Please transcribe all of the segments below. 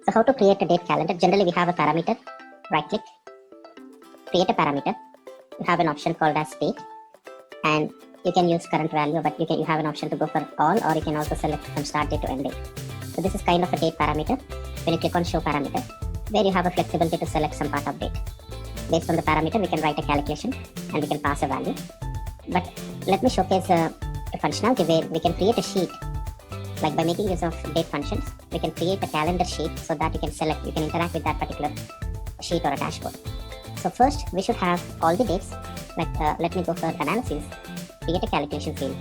So how to create a date calendar? Generally, we have a parameter. Right click, create a parameter. You have an option called as date, and you can use current value, but you have an option to go for all, or you can also select from start date to end date. So this is kind of a date parameter. When you click on show parameter, where you have a flexibility to select some part of date. Based on the parameter, we can write a calculation and we can pass a value. But let me showcase a functionality where we can create a sheet. Like by making use of date functions, we can create a calendar sheet so that you can interact with that particular sheet or a dashboard. So first, we should have all the dates. Let me go for analysis, create a calculation field.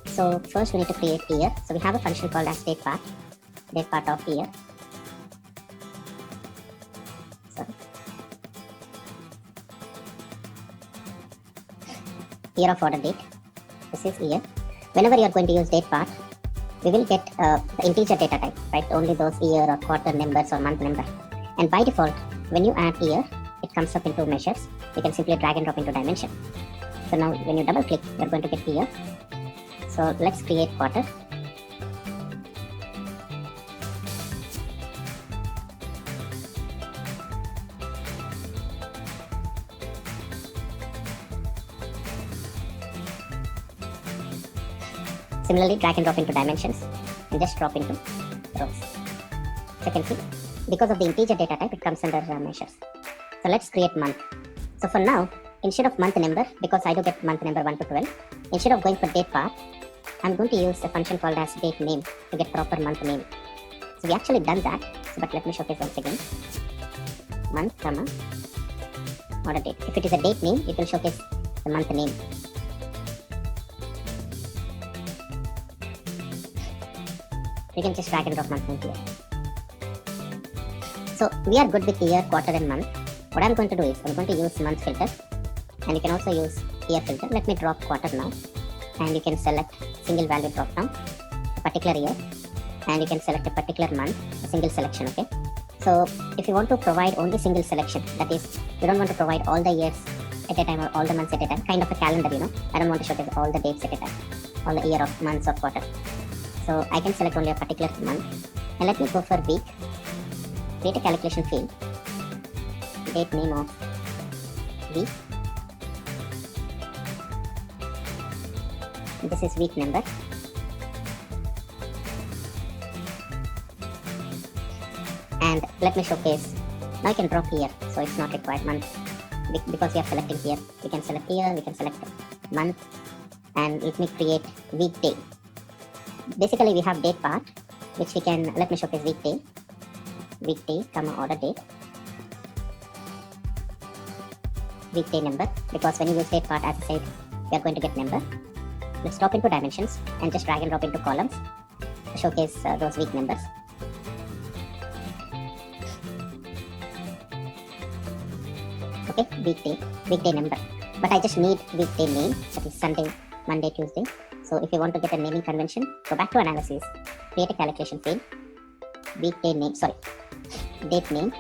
So first we need to create year. So we have a function called as date part of year. Year of order date. This is year. Whenever you are going to use date part, we will get the integer data type, right? Only those year or quarter numbers or month number. And by default, when you add year, it comes up into measures. You can simply drag and drop into dimension. So now when you double click, you're going to get year. So let's create quarter. Similarly, drag and drop into dimensions and just drop into rows. So you can see, because of the integer data type, it comes under measures. So let's create month. So for now, instead of month number, because I do get month number 1 to 12, instead of going for date part, I'm going to use a function called as date name to get proper month name. So we actually done that, but let me showcase once again. Month, comma, order date. If it is a date name, it will showcase the month name. You can just drag and drop month name here. So we are good with year, quarter and month. What I'm going to do is I'm going to use month filter, and you can also use year filter. Let me drop quarter now, and you can select single value drop down, a particular year, and you can select a particular month, a single selection, okay? So if you want to provide only single selection, that is, you don't want to provide all the years at a time or all the months at a time, kind of a calendar, I don't want to showcase all the dates at a time, all the year of months or quarter. So I can select only a particular month, and let me go for week, create a calculation field, date name of week, this is week number, and let me showcase, now I can drop here, so it's not required month, because we are selecting here, we can select year, we can select month, and let me create weekday. Basically we have date part, which we can, let me showcase weekday, comma order date, weekday number, because when you use date part, as I said, we are going to get number. Let's drop into dimensions and just drag and drop into columns to showcase those week numbers. Okay, weekday number, but I just need weekday name, that is Sunday, Monday, Tuesday. So if you want to get a naming convention, go back to analysis, create a calculation field, date name,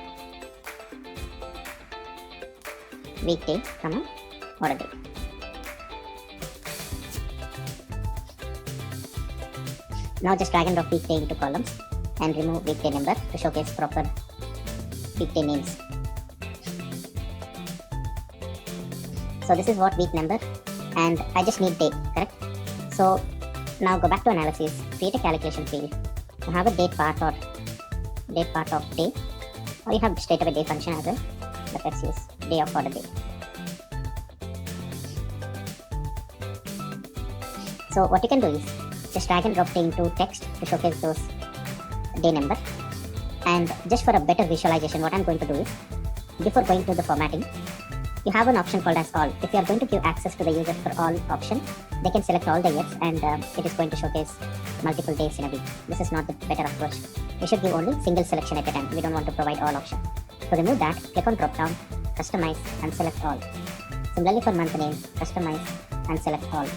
weekday, comma, order date. Now just drag and drop weekday into columns and remove weekday number to showcase proper weekday names. So this is what week number, and I just need date, correct? So now go back to analysis, create a calculation field. You have a date part of day, or you have straight away day function as well, but let's use day of order date. So what you can do is just drag and drop into text to showcase those day number. And just for a better visualization, what I'm going to do is, before going to the formatting, you have an option called as all. If you are going to give access to the user for all option, they can select all the years, and it is going to showcase multiple days in a week. This is not the better approach. We should give only single selection at a time. We don't want to provide all option. To remove that, click on drop down, customize and select all. Similarly for month name, customize and select all.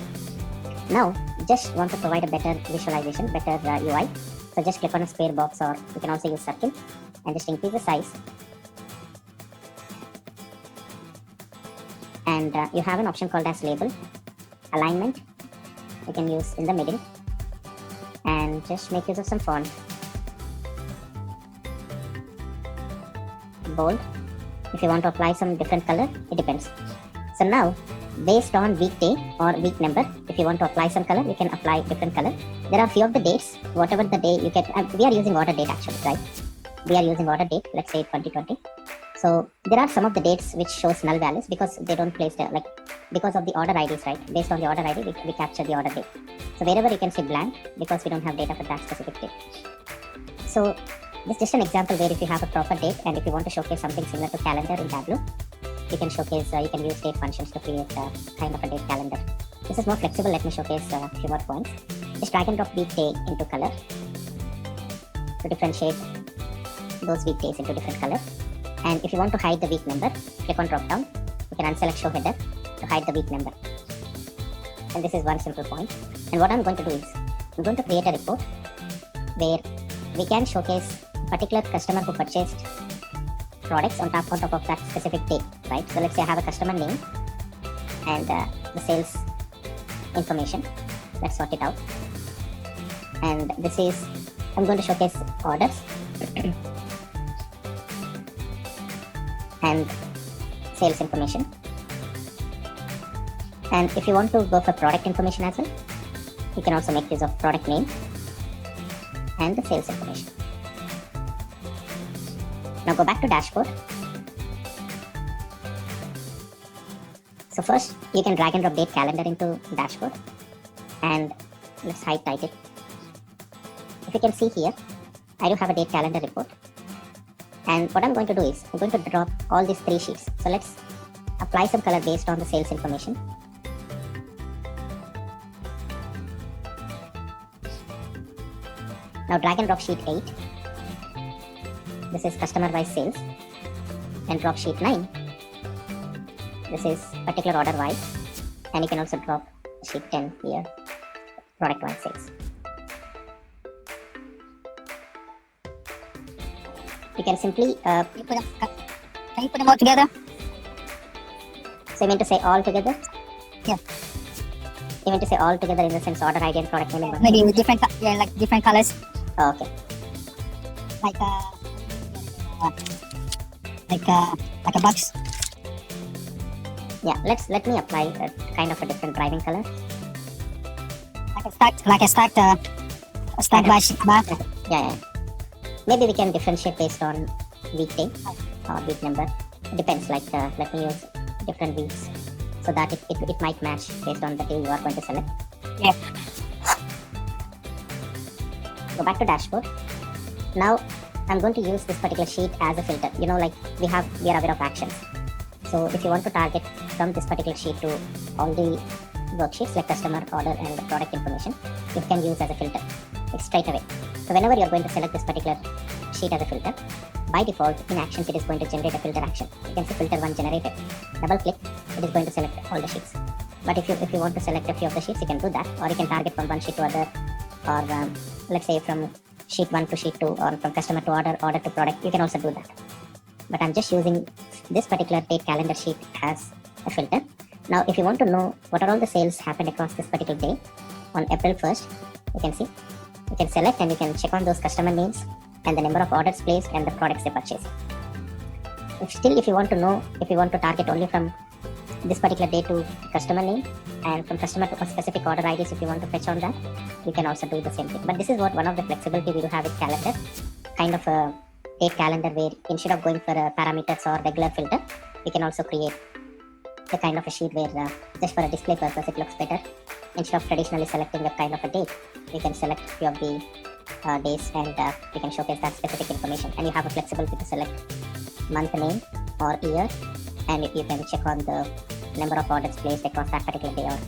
Now, just want to provide a better visualization, better UI. So just click on a square box, or you can also use circle, and just increase the size. And you have an option called as label, alignment, you can use in the middle, and just make use of some font. bold. If you want to apply some different color, it depends. So now, based on weekday or week number, if you want to apply some color, you can apply different color. There are few of the dates, whatever the day you get. We are using order date actually, right? We are using order date, let's say 2020. So there are some of the dates which shows null values because they don't place the, because of the order IDs, right? Based on the order ID, we capture the order date. So wherever you can say blank because we don't have data for that specific date. So this is just an example where if you have a proper date and if you want to showcase something similar to calendar in Tableau, you can showcase, you can use date functions to create kind of a date calendar. This is more flexible. Let me showcase a few more points. Just drag and drop weekday into color to differentiate those weekdays into different color. And if you want to hide the week number, click on drop down. You can unselect show header to hide the week number. And this is one simple point. And what I'm going to do is, I'm going to create a report where we can showcase a particular customer who purchased products on top of that specific date, right? So let's say I have a customer name and the sales information. Let's sort it out. And this is, I'm going to showcase orders and sales information. And if you want to go for product information as well, you can also make use of product name and the sales information. Now go back to dashboard. So first you can drag and drop date calendar into dashboard and let's hide title. If you can see here, I do have a date calendar report. And what I'm going to do is, I'm going to drop all these three sheets. So let's apply some color based on the sales information. Now drag and drop sheet 8. This is customer wise sales. And drop sheet 9. This is particular order wise. And you can also drop sheet 10 here, product wise sales. You can simply can you put them all together? So you mean to say all together? Yeah. You mean to say all together in the sense order ID and product name? Yeah, maybe with different, like different colors. Oh, okay. Like a box. Yeah. Let me apply a kind of a different driving color. Like a stacked bar. Yeah. Maybe we can differentiate based on weekday or week number. It depends. Like let me use different weeks so that it might match based on the day you are going to select. Yeah. Go back to dashboard. Now I'm going to use this particular sheet as a filter. You know, like we are aware of actions. So if you want to target from this particular sheet to all the worksheets like customer, order and product information, you can use as a filter straight away. So whenever you're going to select this particular sheet as a filter, by default in actions it is going to generate a filter action. You can see filter 1 generated. Double click, it is going to select all the sheets. But if you want to select a few of the sheets, you can do that, or you can target from one sheet to other, or let's say from sheet 1 to sheet 2, or from customer to order, order to product. You can also do that. But I'm just using this particular date calendar sheet as a filter. Now if you want to know what are all the sales happened across this particular day on April 1st, you can see, you can select and you can check on those customer names and the number of orders placed and the products they purchased. If you want to know, if you want to target only from this particular day to customer name and from customer to a specific order IDs, if you want to fetch on that, you can also do the same thing. But this is what one of the flexibility we do have with calendar, kind of a date calendar where instead of going for parameters or regular filter, we can also create the kind of a sheet where just for a display purpose it looks better. Instead of traditionally selecting a kind of a date, we can select a few of the days and we can showcase that specific information, and you have a flexibility to select month name or year, and you can check on the number of orders placed across that particular day or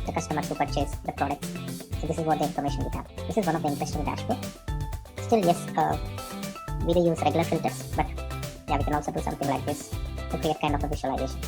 the customers who purchase the products. So this is what the information we have. This is one of the interesting dashboard. Still yes, we do use regular filters, but yeah, we can also do something like this to create kind of a visualization.